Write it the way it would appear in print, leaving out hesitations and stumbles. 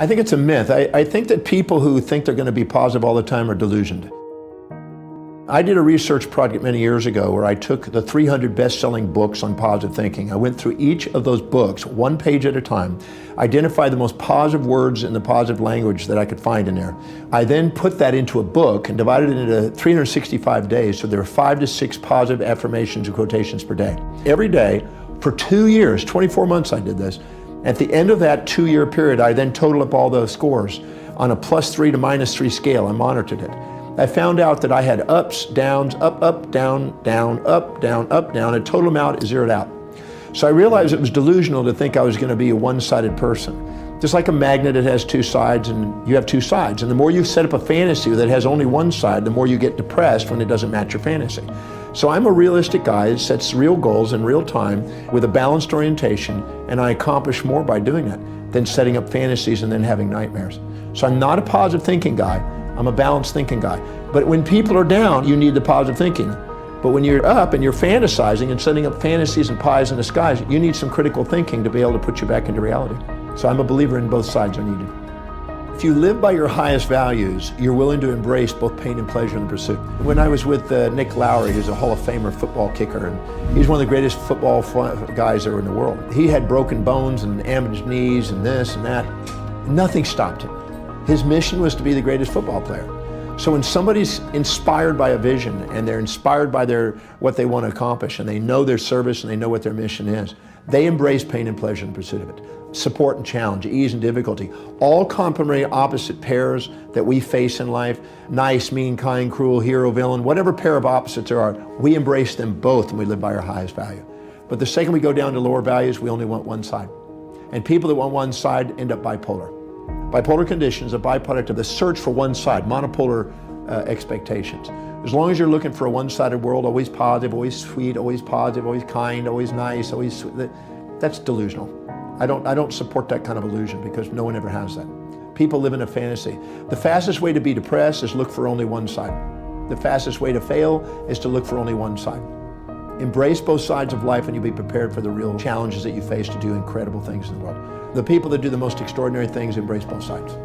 I think it's a myth. I think that people who think they're going to be positive all the time are delusioned. I did a research project many years ago where I took the 300 best-selling books on positive thinking. I went through each of those books, one page at a time, identified the most positive words in the positive language that I could find in there. I then put that into a book and divided it into 365 days, so there were 5 to 6 positive affirmations and quotations per day. Every day, for 2 years, 24 months I did this. At the end of that 2-year period, I then totaled up all those scores on a +3 to -3 scale. I monitored it. I found out that I had ups, downs, up, down, up, down, up, down. A total amount is zeroed out. So I realized it was delusional to think I was going to be a one-sided person. Just like a magnet, it has 2 sides, and you have 2 sides. And the more you set up a fantasy that has only one side, the more you get depressed when it doesn't match your fantasy. So I'm a realistic guy that sets real goals in real time with a balanced orientation, and I accomplish more by doing it than setting up fantasies and then having nightmares. So I'm not a positive thinking guy. I'm a balanced thinking guy. But when people are down, you need the positive thinking. But when you're up and you're fantasizing and setting up fantasies and pies in the skies, you need some critical thinking to be able to put you back into reality. So I'm a believer in both sides are needed. If you live by your highest values, you're willing to embrace both pain and pleasure in the pursuit. When I was with Nick Lowry, who's a Hall of Famer football kicker, and he's one of the greatest football guys ever in the world. He had broken bones and damaged knees and this and that. Nothing stopped him. His mission was to be the greatest football player. So when somebody's inspired by a vision and they're inspired by what they want to accomplish and they know their service and they know what their mission is, they embrace pain and pleasure in the pursuit of it. Support and challenge, ease and difficulty, all complementary opposite pairs that we face in life, nice, mean, kind, cruel, hero, villain, whatever pair of opposites there are, we embrace them both and we live by our highest value. But the second we go down to lower values, we only want one side. And people that want one side end up bipolar. Bipolar condition is a byproduct of the search for one side, monopolar expectations. As long as you're looking for a one-sided world, always positive, always sweet, always positive, always kind, always nice, always sweet, that's delusional. I don't support that kind of illusion because no one ever has that. People live in a fantasy. The fastest way to be depressed is look for only one side. The fastest way to fail is to look for only one side. Embrace both sides of life and you'll be prepared for the real challenges that you face to do incredible things in the world. The people that do the most extraordinary things embrace both sides.